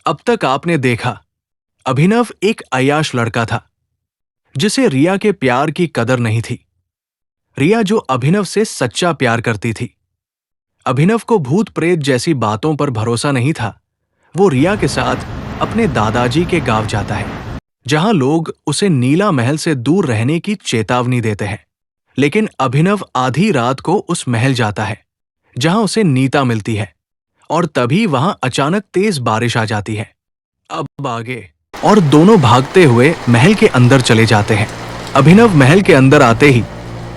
अब तक आपने देखा, अभिनव एक अय्याश लड़का था जिसे रिया के प्यार की कदर नहीं थी। रिया जो अभिनव से सच्चा प्यार करती थी। अभिनव को भूत प्रेत जैसी बातों पर भरोसा नहीं था। वो रिया के साथ अपने दादाजी के गांव जाता है, जहां लोग उसे नीला महल से दूर रहने की चेतावनी देते हैं। लेकिन अभिनव आधी रात को उस महल जाता है जहां उसे नीता मिलती है, और तभी वहां अचानक तेज बारिश आ जाती है। अब आगे। और दोनों भागते हुए महल के अंदर चले जाते हैं। अभिनव महल के अंदर आते ही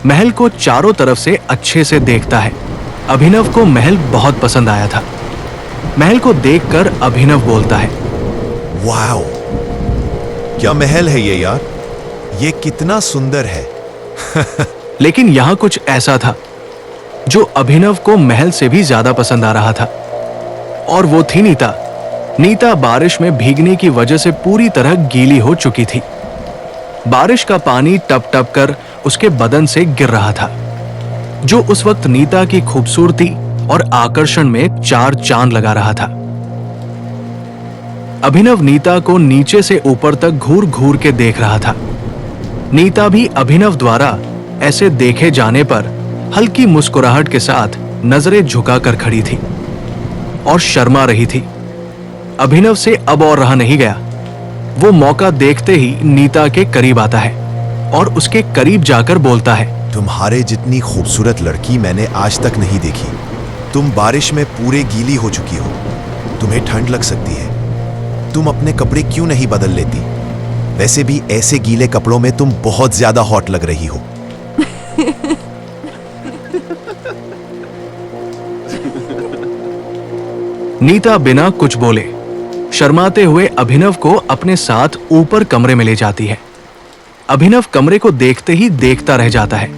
महल को चारों तरफ से अच्छे से देखता है। अभिनव को महल बहुत पसंद आया था। महल को देखकर अभिनव बोलता है, वाओ, क्या महल है ये यार, ये कितना सुंदर है। लेकिन यहाँ कुछ ऐसा था जो अभिनव को महल से भी ज्यादा पसंद आ रहा था, और वो थी नीता। नीता बारिश में भीगने की वजह से पूरी तरह गीली हो चुकी थी। बारिश का पानी टप टप कर उसके बदन से गिर रहा था, जो उस वक्त नीता की खूबसूरती और आकर्षण में चार चांद लगा रहा था। अभिनव नीता को नीचे से ऊपर तक घूर घूर के देख रहा था। नीता भी अभिनव द्वारा ऐसे देखे जाने पर हल्की मुस्कुराहट के साथ नजरें झुकाकर खड़ी थी और शर्मा रही थी। अभिनव से अब और रहा नहीं गया। वो मौका देखते ही नीता के करीब आता है और उसके करीब जाकर बोलता है, तुम्हारे जितनी खूबसूरत लड़की मैंने आज तक नहीं देखी। तुम बारिश में पूरे गीली हो चुकी हो, तुम्हें ठंड लग सकती है। तुम अपने कपड़े क्यों नहीं बदल लेती? वैसे भी ऐसे गीले कपड़ों में तुम बहुत ज्यादा हॉट लग रही हो। नीता बिना कुछ बोले शर्माते हुए अभिनव को अपने साथ ऊपर कमरे में ले जाती है। अभिनव कमरे को देखते ही देखता रह जाता है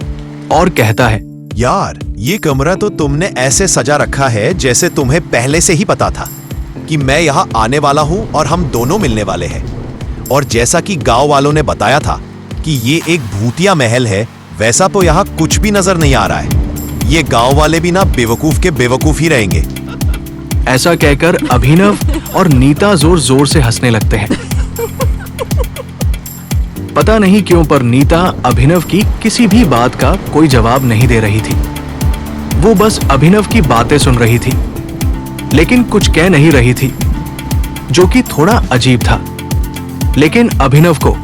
और कहता है, यार, ये कमरा तो तुमने ऐसे सजा रखा है जैसे तुम्हें पहले से ही पता था कि मैं यहाँ आने वाला हूँ और हम दोनों मिलने वाले हैं। और जैसा कि गांव वालों ने बताया था कि ये एक भूतिया महल है, वैसा तो यहाँ कुछ भी नजर नहीं आ रहा है। ये गांव वाले भी ना बेवकूफ के बेवकूफ ही रहेंगे। ऐसा कहकर अभिनव और नीता जोर जोर से हंसने लगते हैं। पता नहीं क्यों, पर नीता अभिनव की किसी भी बात का कोई जवाब नहीं दे रही थी। वो बस अभिनव की बातें सुन रही थी, लेकिन कुछ कह नहीं रही थी, जो कि थोड़ा अजीब था। लेकिन अभिनव को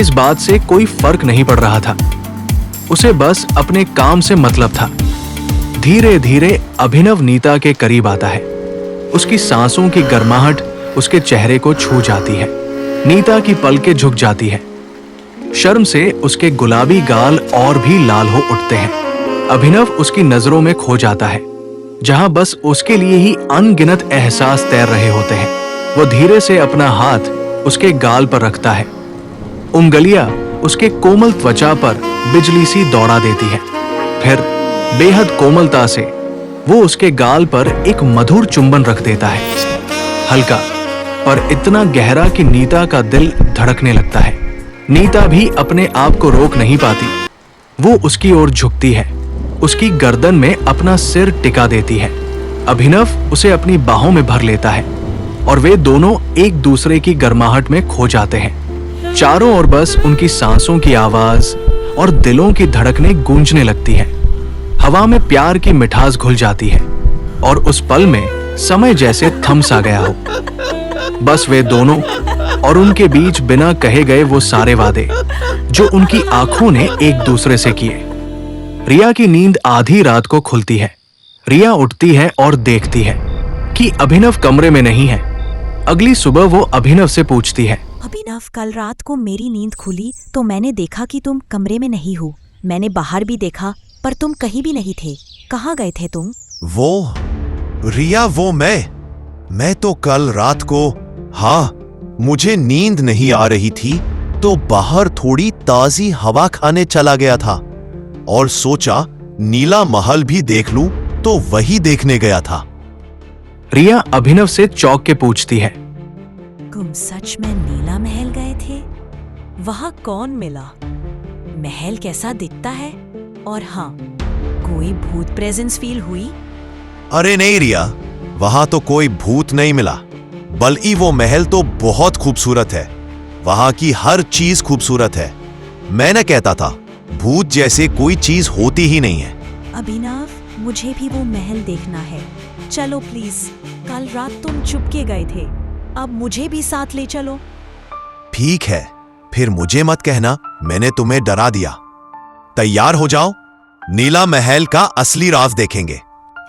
इस बात से कोई फर्क नहीं पड़ रहा था। उसे बस अपने काम से मतलब था। धीरे धीरे अभिनव नीता के करीब आता है। उसकी सांसों की गर्माहट उसके चेहरे को छू जाती है। नीता की पलकें झुक जाती है। शर्म से उसके गुलाबी गाल और भी लाल हो उठते हैं। अभिनव उसकी नजरों में खो जाता है, जहां बस उसके लिए ही अनगिनत एहसास तैर रहे होते हैं। वो धीरे से अपना हाथ उसके गाल पर रखता है। उंगलियां उसके कोमल त्वचा पर बिजली सी दौड़ा देती है। फिर बेहद कोमलता से वो उसके गाल पर एक मधुर चुंबन रख देता है, हल्का पर इतना गहरा कि नीता का दिल धड़कने लगता है। नीता भी अपने आप को रोक नहीं पाती। वो उसकी ओर झुकती है, उसकी गर्दन में अपना सिर टिका देती है। अभिनव उसे अपनी बाहों में भर लेता है और वे दोनों एक दूसरे की गर्माहट में खो जाते हैं। चारों ओर बस उनकी सांसों की आवाज और दिलों की धड़कनें गूंजने लगती हैं। हवा में प्यार की मिठास घुल जाती है और उस पल में समय जैसे थम सा गया हो। बस वे दोनों और उनके बीच बिना कहे गए वो सारे वादे जो उनकी आंखों ने एक दूसरे से किए। रिया की नींद आधी रात को खुलती है। रिया उठती है और देखती है कि अभिनव कमरे में नहीं है। अगली सुबह वो अभिनव से पूछती है, अभिनव, कल रात को मेरी नींद खुली तो मैंने देखा कि तुम कमरे में नहीं हो। मैंने बाहर भी देखा पर तुम कहीं भी नहीं थे। कहाँ गए थे तुम? वो रिया, वो मैं तो कल रात को, हाँ, मुझे नींद नहीं आ रही थी तो बाहर थोड़ी ताजी हवा खाने चला गया था और सोचा नीला महल भी देख लूं, तो वही देखने गया था। रिया अभिनव से चौंक के पूछती है, तुम सच में नीला महल गए थे? वहां कौन मिला? महल कैसा दिखता है? और हाँ, कोई भूत प्रेजेंस फील हुई? अरे नहीं रिया, वहां तो कोई भूत नहीं मिला, बल्कि वो महल तो बहुत खूबसूरत है। वहां की हर चीज खूबसूरत है। मैं न कहता था भूत जैसे कोई चीज होती ही नहीं है। अभिनव, मुझे भी वो महल देखना है। चलो प्लीज, कल रात तुम चुपके गए थे, अब मुझे भी साथ ले चलो। ठीक है, फिर मुझे मत कहना मैंने तुम्हें डरा दिया। तैयार हो जाओ, नीला महल का असली राज देखेंगे।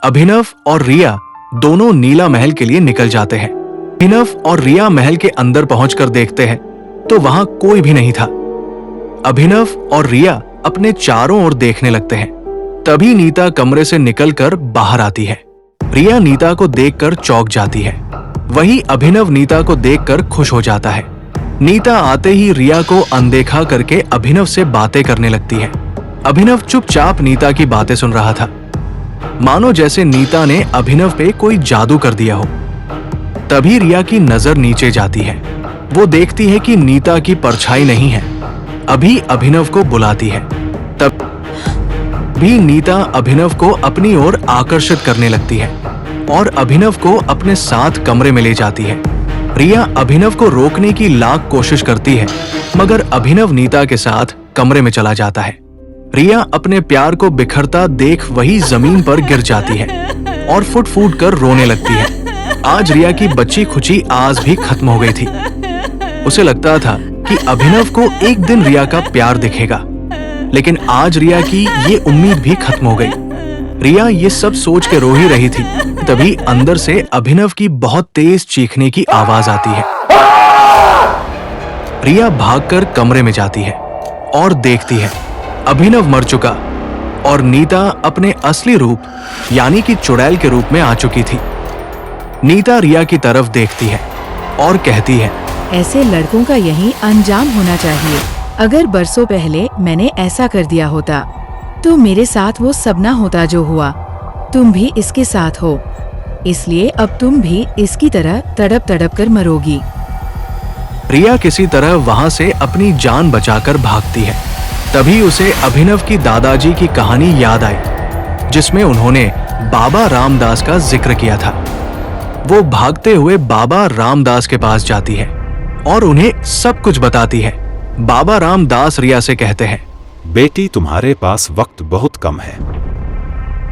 अभिनव और रिया दोनों नीला महल के लिए निकल जाते हैं। अभिनव और रिया महल के अंदर पहुंचकर देखते हैं तो वहां कोई भी नहीं था। अभिनव और रिया अपने चारों ओर देखने लगते हैं। तभी नीता कमरे से निकलकर बाहर आती है। रिया नीता को देखकर चौंक जाती है। वहीं अभिनव नीता को देखकर खुश हो जाता है। नीता आते ही रिया को अनदेखा करके अभिनव से बातें करने लगती है। अभिनव चुपचाप नीता की बातें सुन रहा था, मानो जैसे नीता ने अभिनव पे कोई जादू कर दिया हो। तभी रिया की नजर नीचे जाती है। वो देखती है कि नीता की परछाई नहीं है। अभी अभिनव को बुलाती है। तब भी नीता अभिनव को अपनी ओर आकर्षित करने लगती है और अभिनव को अपने साथ कमरे में ले जाती है। रिया अभिनव को रोकने की लाख कोशिश करती है, मगर अभिनव नीता के साथ कमरे में चला जाता है। रिया अपने प्यार को बिखरता देख वही जमीन पर गिर जाती है और फुट फूट कर रोने लगती है। आज रिया की बच्ची खुशी आज भी खत्म हो गई थी। उसे लगता था कि अभिनव को एक दिन रिया का प्यार दिखेगा, लेकिन आज रिया की ये उम्मीद भी खत्म हो गई। रिया ये सब सोच के रो ही रही थी, तभी अंदर से अभिनव की बहुत तेज चीखने की आवाज आती है। रिया भागकर कमरे में जाती है और देखती है अभिनव मर चुका और नीता अपने असली रूप यानी कि चुड़ैल के रूप में आ चुकी थी। नीता रिया की तरफ देखती है और कहती है, ऐसे लड़कों का यही अंजाम होना चाहिए। अगर बरसों पहले मैंने ऐसा कर दिया होता तो मेरे साथ वो सब ना होता जो हुआ। तुम भी इसके साथ हो, इसलिए अब तुम भी इसकी तरह तड़प तड़प कर मरोगी। रिया किसी तरह वहां से अपनी जान बचाकर भागती है। तभी उसे अभिनव की दादाजी की कहानी याद आई, जिसमें उन्होंने बाबा रामदास का जिक्र किया था। वो भागते हुए बाबा रामदास के पास जाती है और उन्हें सब कुछ बताती है। बाबा रामदास रिया से कहते हैं, बेटी, तुम्हारे पास वक्त बहुत कम है।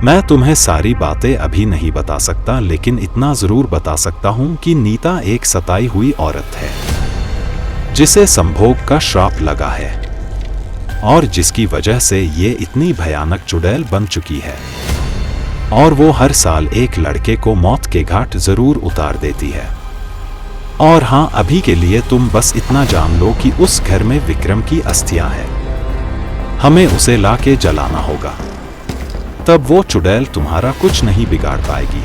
मैं तुम्हें सारी बातें अभी नहीं बता सकता, लेकिन इतना जरूर बता सकता हूँ कि नीता एक सताई हुई औरत है जिसे संभोग का श्राप लगा है और जिसकी वजह से ये इतनी भयानक चुड़ैल बन चुकी है, और वो हर साल एक लड़के को मौत के घाट जरूर उतार देती है। और हाँ, अभी के लिए तुम बस इतना जान लो कि उस घर में विक्रम की अस्थियां हैं। हमें उसे लाके जलाना होगा, तब वो चुड़ैल तुम्हारा कुछ नहीं बिगाड़ पाएगी।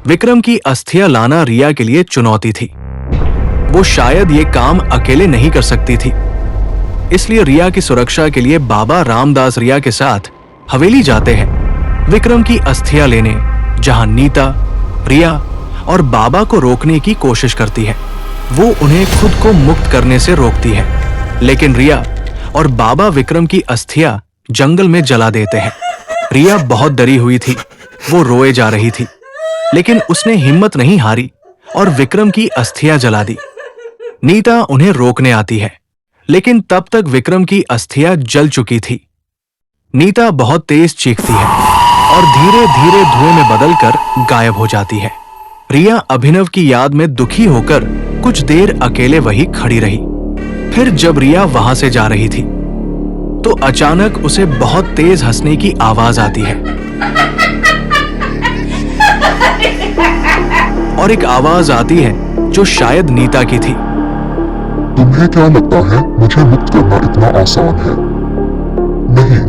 विक्रम की अस्थियां लाना रिया के लिए चुनौती थी। वो शायद ये काम अकेले नहीं कर सकती थी, इसलिए रिया की सुरक्षा के लिए बाबा रामदास रिया के साथ हवेली जाते हैं विक्रम की अस्थियां लेने, जहां नीता, रिया और बाबा को रोकने की कोशिश करती है। वो उन्हें खुद को मुक्त करने से रोकती है, लेकिन रिया और बाबा विक्रम की अस्थियां जंगल में जला देते हैं। रिया बहुत डरी हुई थी, वो रोए जा रही थी, लेकिन उसने हिम्मत नहीं हारी और विक्रम की अस्थियां जला दी। नीता उन्हें रोकने आती है, लेकिन तब तक विक्रम की अस्थियां जल चुकी थी। नीता बहुत तेज चीखती है और धीरे धीरे धुएं में बदलकर गायब हो जाती है। रिया अभिनव की याद में दुखी होकर कुछ देर अकेले वहीं खड़ी रही। फिर जब रिया वहां से जा रही थी तो अचानक उसे बहुत तेज हंसने की आवाज आती है और एक आवाज आती है जो शायद नीता की थी। तुम्हें क्या लगता है मुझे मुक्त करना इतना आसान है? नहीं,